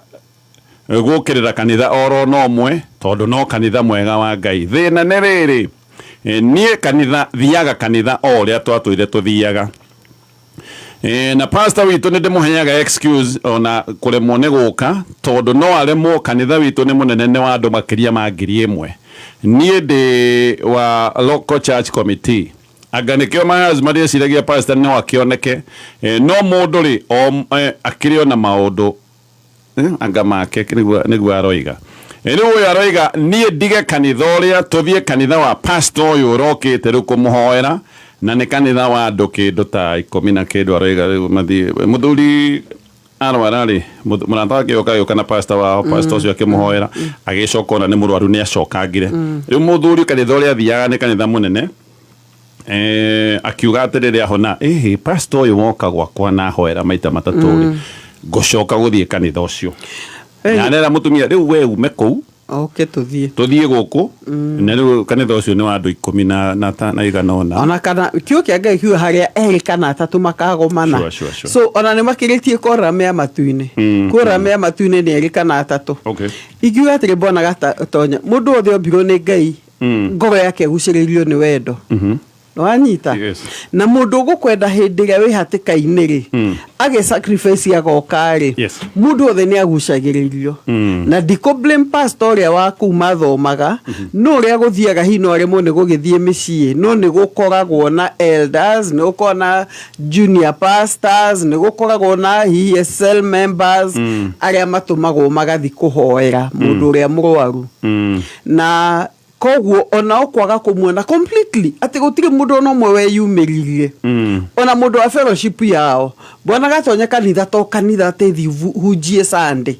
gukirira kanitha oro no mwe tondu no kanitha mwega wa Ngai thina ni riri nie kanitha thiaga kanitha o ria twatwire tuthiaga na pastor witu ni ndimuhenyaga excuse ona kuremwo ni guka tondu no aremwo kanitha witu ni munene wa andu makiria ma ngiri imwe nie ndi wa local church committee aganekio mayas maria siragia pastor no akioneke no mundu ri akirio na maundu anga make niguo aroiga riu aroiga nie ndige kanitha uria tuthie kanitha wa pastor uyu urokite riu kumuhoera na ni kanitha wa andu kindu ta 10 na kindu aroiga mathi muthuri arwara ri munata wake yoka na pastor wa pastor ucio akimuhoera agicoka ona ni murwaru ni acokangire riu muthuri kanitha uria thiaga ni kanitha munene akiuga atiriri ahona pastor uyu woka gwakwa na hoera maita matatu ngocoka guthie kanitha ucio na nera mutumia riu we ume kou tuthie guku na riu kanitha ucio ni wa andu 10 na igana ona kana kio kia Ngai kio haria eri kana atatu makagomana so ona ni makiritie kora mea matu-ini kora mea matu-ini ni eri kana atatu igiuga atiri bona gatonya mundu othe ombirwo ni Ngai ngoro yake guciririo ni wendo wanyita na mundu gukwenda hindi ria wi hatika-ini ri age sacrifice agoka ri mundu othe ni agucagiririo na ndiko blame pastor ria wa kuma thomaga no ria guthiaga hino remwo ni gugithie micii no ni gukoragwo na elders ni gukona junior pastors ni gukoragwo na ESL members aria matumagwo magathi kuhoera mundu ria murwaru na koguo ona okwaga kumuona completely ati gutire mundu no mwe we yumiririe ona mundu wa fellowship yao bwana gatonya kanitha to kanitha tethi hujie sande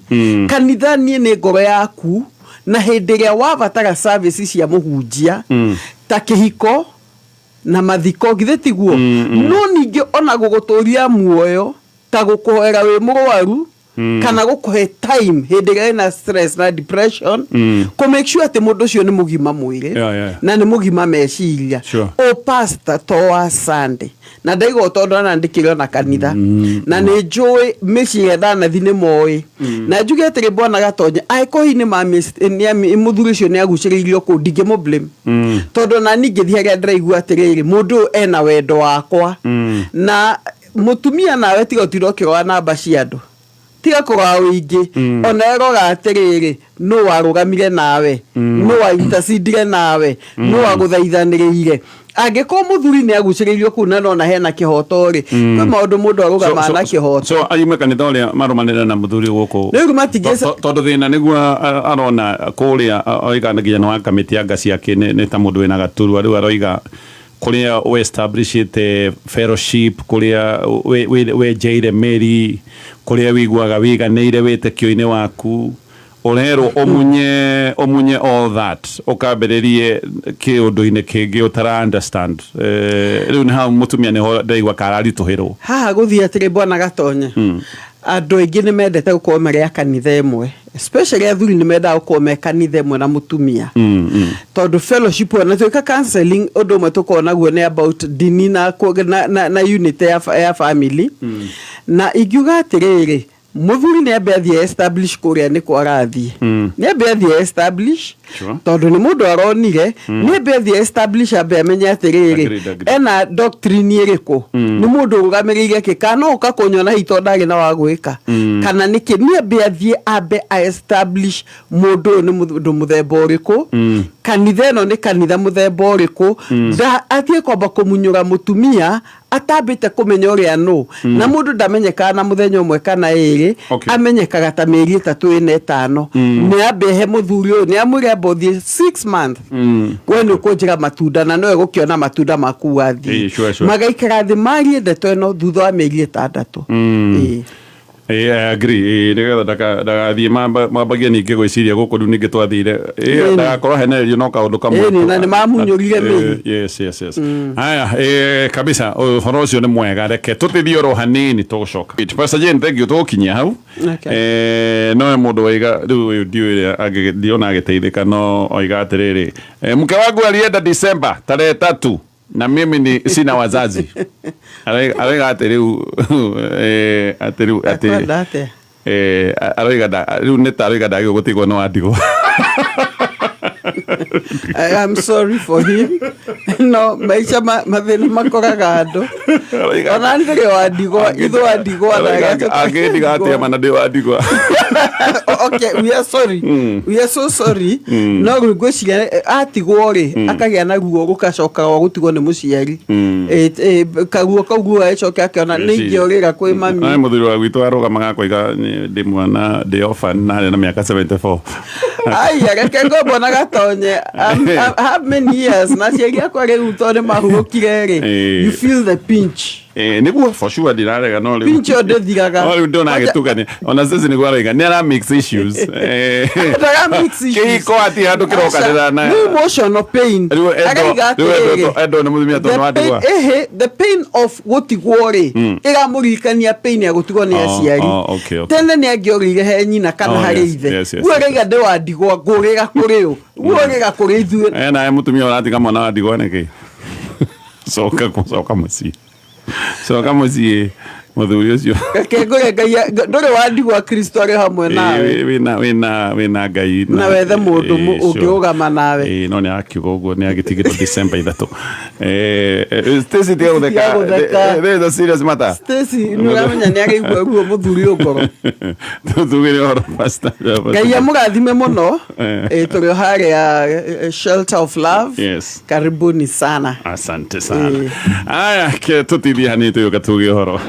kanitha nie ni ngoro yaku na hindi ria wabatara services cia muhunjia ta kihiko na mathiko githe tiguo no ningi ona guguturia muoyo ta gukuhera wi murwaru kana gukuhe time hindi ria na stress na depression ko make sure ati mundu cio ni mugima mwire na ni mugima meciria o pastor to wa Sunday na ndaigo tondu na ndikiro na kanitha na ni njui meciria thana thine moi na njuge atiri bwana gatonya aiko hini ni muthuri cio ni aguciririo ku ndige mo blame tondu na ningi thiaga ndiraigua atiriri mundu ena wendo wakwa na mutumia nawe tiga tirokirwa namba cia andu tiga kura wingi ona eroga atiriri no warugamire nawe no waintacidire nawe no waguthaithanirire angiko muthuri ni aguciririo kuna no na hena kihoto ri kwi maundu mundu arugama na kihoto so ayume kanitha uria marumanira na muthuri guku riu matigesa tondu thina niguo arona kuria oiganagia no kamiti ya ngasi yake ni ta mundu wina gaturu riu aroiga kuria we establish fellowship kuria we jaire Mary kuria wiguaga wiganeire witekio-ini waku Orero omunye all that okabererie ke undu-ini kingi utara understand riu ni ha mutumia ni ho ndaigua karari tuhiro haha guthii atiri bwana gatonye andu aingi ni mendete gukorwo mari a kanitha imwe especially athuri ni mendaga gukorwo me kanitha imwe na mutumia tondu fellowship na twika counseling undu umwe tukorwo naguo ni about dini na unity ya family na ingiuga atiriri muthuri ni abethi establish kuria ni kwarathi ni abethi establish tondu ni mundu aronire ni abethi establish abe amenya atiriri ena doctrine iriku ni mundu ugamiriire kikano ukakunyona hito ndagi na wagwika kana niki ni abethi abe establish mundu ni mundu muthemba uriku kanitha no ni kanitha muthemba uriku atie kwamba kumunyura mutumia atabite kumenya uria no na mundu ndamenyeka na muthenya umwe kana iri amenyekaga ta mieri 3 na 5 ni abehe muthuri uyu ni amure bothi 6 months wene ukujira matunda na no egukiona matunda maku wathi magaikara thi mari ndeto eno thutha wa mieri 6 I agree. Ndagathie mambagia ningi gwiciria guku riu ningi twathire ndagakorwo henererio no kaundu kamwe na ni mamunyurire mi yes haya kabisa uhoro ucio ni mwega reke tutithie ro hanini tugucoka Pastor Jane thank you tukinyia hau no mundu waiga riu ndiuria angidiona agiteithika no oiga atiriri mke wangu alienda December tarehe 3 na mimi ni sina wazazi alega ateriu alega da riu neta alega da gutigwo no adigo I'm sorry for him. No, maisha mathina makoraga andu. Ona ndire wadigwa, ithu wadigwa na agediga atia mana ndi wadigwa. Okay, we are sorry. We are so sorry. No gwiciria atigwo ri akagia na ruo gukacoka gutigwo ni muciari. Kaguo kaguo acoke akiona ningi orira kwi mami. Ai muthuri wa gwitu arugamaga koiga ndi mwana ndi orphan na miaka 74. Ai reke ngobona gatonye how many years na ciagia kwa riu tone mahurukire ri you feel the pinch niguo for sure dirarega no riu pinch odethiraga no riu ndona agitugani ona sisi niguo araiga ni ara mix issues kiko ati handu kiroka na emotional pain edo na muthimia tono adigwa the pain of gutigwo ri iramurikania pain ya gutigwo ni aciari tene ni angiorire he nyina kana hari ithe guorega ndi wadigwa ngurira kuriyo guorega kuri ithu na mutumia uratiga mwana wadigwa niki soka muci muthuri ucio kengore ngai nduri wadigwa Kristo ari hamwe nawe wina ngai na wethe mundu ungiugama nawe no ni akiuga uguo ni agitigirwo December 3 Stacy dia utheka there is a serious matter Stacy nuramenya ni agigwa ruo muthuri ugoro tuthugire oro pastor ngai amurathime muno turi hari ya Shelter of Love yes karibuni sana asante sana aya ke tutithia hani tuyoka tugi horo